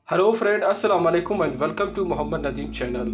Hello friend, अस्सलाम वालेकुम and welcome to Mohammad Nadeem channel.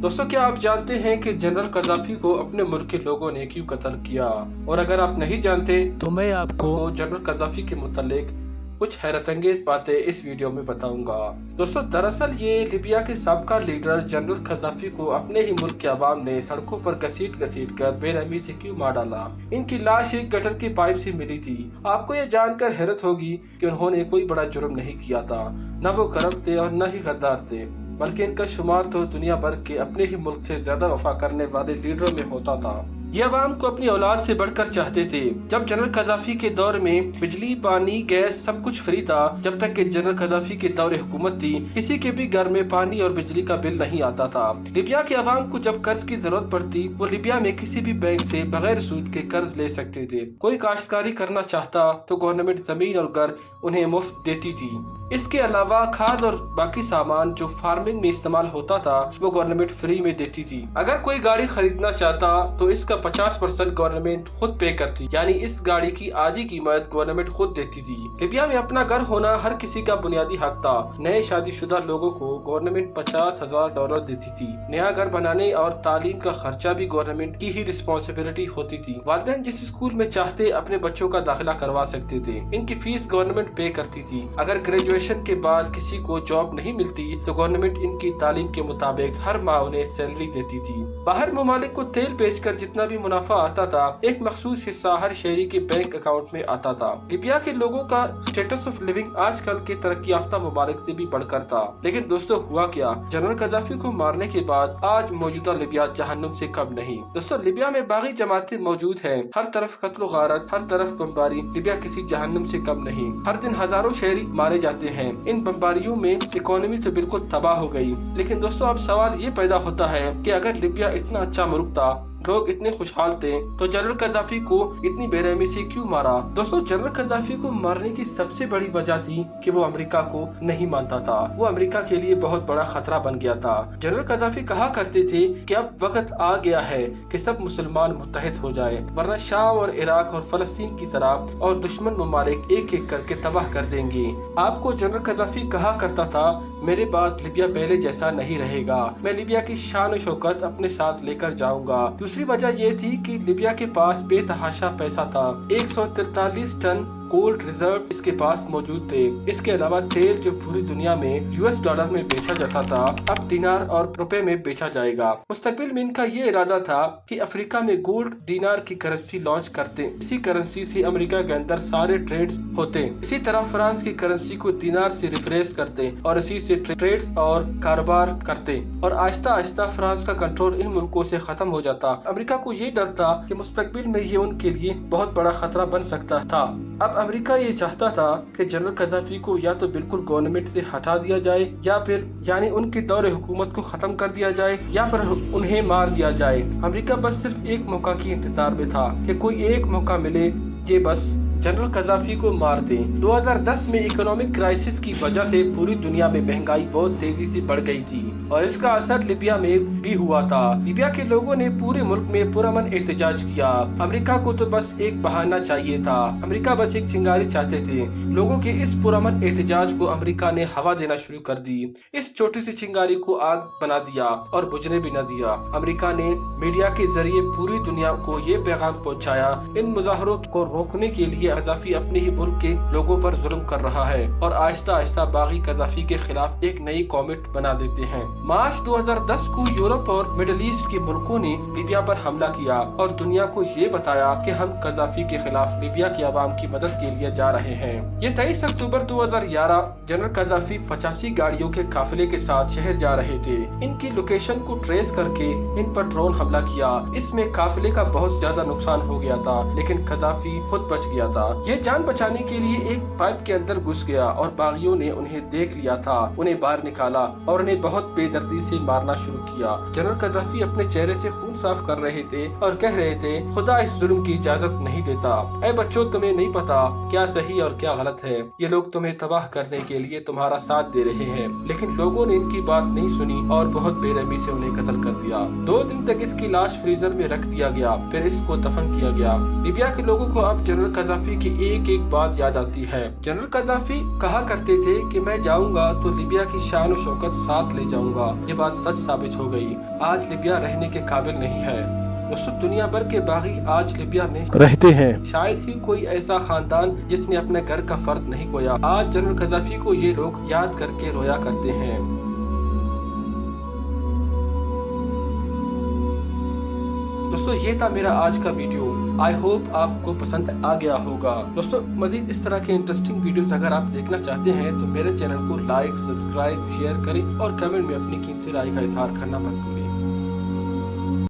दोस्तों, क्या आप जानते हैं कि जनरल कदाफी को अपने मुल्क के लोगों ने क्यों कत्ल किया? और अगर आप नहीं जानते तो मैं आपको जनरल कदाफी के मुतालिक कुछ हैरत अंगेज बातें इस वीडियो में बताऊंगा। दोस्तों, दरअसल ये लिबिया के साबका लीडर जनरल कदाफी को अपने ही मुल्क के अवाम ने सड़कों पर घसीट घसीट कर बेरहमी से क्यों मार डाला। इनकी लाश एक गटर की पाइप से मिली थी। आपको ये जानकर हैरत होगी कि उन्होंने कोई बड़ा जुर्म नहीं किया था। न वो गरम थे और न ही गद्दार थे, बल्कि इनका शुमार तो दुनिया भर के अपने ही मुल्क से ज्यादा वफा करने वाले लीडरों में होता था। ये अवाम को अपनी औलाद से बढ़कर चाहते थे। जब जनरल कदाफी के दौर में बिजली, पानी, गैस सब कुछ फ्री था, जब तक कि जनरल कदाफी के दौर हुकूमत थी, किसी के भी घर में पानी और बिजली का बिल नहीं आता था। लिबिया के अवाम को जब कर्ज की जरूरत पड़ती, वो लिबिया में किसी भी बैंक से बगैर सूद के कर्ज ले सकते थे। कोई काश्तकारी करना चाहता तो गवर्नमेंट जमीन और घर उन्हें मुफ्त देती थी। इसके अलावा खाद और बाकी सामान जो फार्मिंग में इस्तेमाल होता था, वो गवर्नमेंट फ्री में देती थी। अगर कोई गाड़ी खरीदना चाहता तो इसका 50% गवर्नमेंट खुद पे करती, यानी इस गाड़ी की आधी कीमत गवर्नमेंट खुद देती थी। लिबिया में अपना घर होना हर किसी का बुनियादी हक था। नए शादीशुदा लोगों को गवर्नमेंट $50,000 देती थी। नया घर बनाने और तालीम का खर्चा भी गवर्नमेंट की ही रिस्पॉन्सिबिलिटी होती थी। वालिदैन जिस स्कूल में चाहते अपने बच्चों का दाखिला करवा सकते थे। इनकी फीस गवर्नमेंट पे करती थी। अगर ग्रेजुएशन के बाद किसी को जॉब नहीं मिलती तो गवर्नमेंट इनकी तालीम के मुताबिक हर माह उन्हें सैलरी देती थी। बाहर ममालिक को तेल बेचकर जितना भी मुनाफा आता था, एक मखसूस हिस्सा हर शहरी के बैंक अकाउंट में आता था। लिबिया के लोगों का स्टेटस ऑफ लिविंग आजकल के तरक्की याफ्ता ममालिक से भी बढ़कर था। लेकिन दोस्तों, हुआ क्या? जनरल कदाफी को मारने के बाद आज मौजूदा लिबिया जहन्नुम से कम नहीं। दोस्तों, लिबिया में बागी जमातें मौजूद हैं। हर तरफ कत्ल गारत, हर तरफ बमबारी। लिबिया किसी जहन्नुम से कम नहीं। हर दिन हजारों शहरी मारे जाते हैं। इन बमबारियों में इकोनॉमी तो बिल्कुल तबाह हो गई। लेकिन दोस्तों, अब सवाल ये पैदा होता है कि अगर लिबिया इतना अच्छा मुल्क था, लोग इतने खुशहाल थे, तो जनरल कदाफी को इतनी बेरहमी से क्यों मारा? दोस्तों, जनरल कदाफी को मारने की सबसे बड़ी वजह थी कि वो अमेरिका को नहीं मानता था। वो अमेरिका के लिए बहुत बड़ा खतरा बन गया था। जनरल कदाफी कहा करते थे कि अब वक्त आ गया है कि सब मुसलमान मुत्तहिद हो जाए, वरना शाम और इराक और फलस्तीन की तरह और दुश्मन ममालिक एक एक करके तबाह कर देंगे। आपको जनरल कदाफी कहा करता था, मेरे बाद लिबिया पहले जैसा नहीं रहेगा। मैं लिबिया की शान और शौकत अपने साथ लेकर जाऊंगा। दूसरी वजह ये थी कि लिबिया के पास बेतहाशा पैसा था। 143 टन गोल्ड रिजर्व इसके पास मौजूद थे। इसके अलावा तेल जो पूरी दुनिया में US डॉलर में बेचा जाता था, अब दिनार और रुपए में बेचा जाएगा। मुस्तकबिल में इनका ये इरादा था कि अफ्रीका में गोल्ड दिनार की करेंसी लॉन्च करते। इसी करेंसी से अमेरिका के अंदर सारे ट्रेड्स होते। इसी तरह फ्रांस की करेंसी को दिनार से रिप्लेस करते और इसी से ट्रेड्स और कारोबार करते। और आहिस्ता आहिस्ता फ्रांस का कंट्रोल इन मुल्कों से खत्म हो जाता। अमेरिका को ये डर था कि मुस्तकबिल में ये उनके लिए बहुत बड़ा खतरा बन सकता था। अब अमेरिका ये चाहता था कि जनरल कदाफी को या तो बिल्कुल गवर्नमेंट से हटा दिया जाए, या फिर यानी उनके दौरे हुकूमत को खत्म कर दिया जाए, या फिर उन्हें मार दिया जाए। अमेरिका बस सिर्फ एक मौका की इंतजार में था कि कोई एक मौका मिले, ये बस जनरल कदाफी को मार दे। 2010 में इकोनॉमिक क्राइसिस की वजह से पूरी दुनिया में महंगाई बहुत तेजी से बढ़ गई थी और इसका असर लिबिया में भी हुआ था। लिबिया के लोगों ने पूरे मुल्क में पुरअमन एहतजाज किया। अमेरिका को तो बस एक बहाना चाहिए था। अमेरिका बस एक चिंगारी चाहते थे। लोगों के इस पुरअमन एहतजाज को अमेरिका ने हवा देना शुरू कर दी। इस छोटी सी चिंगारी को आग बना दिया और बुझने भी न दिया। अमेरिका ने मीडिया के जरिए पूरी दुनिया को ये पैगाम पहुँचाया, इन मुजाहरों को रोकने के लिए कदाफी अपने ही मुल्क के लोगों पर जुल्म कर रहा है। और आहिस्ता आहिस्ता बागी कदाफी के खिलाफ एक नई कॉमेट बना देते हैं। मार्च 2010 को यूरोप और मिडिल ईस्ट के मुल्कों ने लिबिया पर हमला किया और दुनिया को ये बताया कि हम कदाफी के खिलाफ लिबिया की आवाम की मदद के लिए जा रहे हैं। ये 23 अक्टूबर 2011 जनरल कदाफी 85 गाड़ियों के काफिले के साथ शहर जा रहे थे। इनकी लोकेशन को ट्रेस करके इन पर ड्रोन हमला किया। इसमें काफिले का बहुत ज्यादा नुकसान हो गया था, लेकिन कदाफी खुद बच गया था। ये जान बचाने के लिए एक पाइप के अंदर घुस गया और बागियों ने उन्हें देख लिया था। उन्हें बाहर निकाला और उन्हें बहुत बेदर्दी से मारना शुरू किया। जनरल कदाफी अपने चेहरे से खून साफ कर रहे थे और कह रहे थे, खुदा इस जुल्म की इजाजत नहीं देता। ऐ बच्चों, तुम्हें नहीं पता क्या सही और क्या गलत है। ये लोग तुम्हें तबाह करने के लिए तुम्हारा साथ दे रहे हैं। लेकिन लोगों ने इनकी बात नहीं सुनी और बहुत बेरहमी से उन्हें कत्ल कर दिया। 2 दिन तक इसकी लाश फ्रीजर में रख दिया गया, फिर इसको दफन किया गया। लिबिया के लोगों को अब जनरल कदाफी कज़ाफ़ी की एक एक बात याद आती है। जनरल कज़ाफ़ी कहा करते थे कि मैं जाऊंगा तो लिबिया की शान और शौकत साथ ले जाऊंगा। ये बात सच साबित हो गई। आज लिबिया रहने के काबिल नहीं है। दोस्तों, दुनिया भर के बागी आज लिबिया में रहते हैं। शायद ही कोई ऐसा खानदान जिसने अपने घर का फर्द नहीं खोया। आज जनरल कज़ाफ़ी को ये लोग याद करके रोया करते हैं। दोस्तों, ये था मेरा आज का वीडियो। आई होप आपको पसंद आ गया होगा। दोस्तों, मज़ीद इस तरह के इंटरेस्टिंग वीडियोस अगर आप देखना चाहते हैं तो मेरे चैनल को लाइक, सब्सक्राइब, शेयर करें और कमेंट में अपनी कीमती राय का इजहार करना मत भूलिए।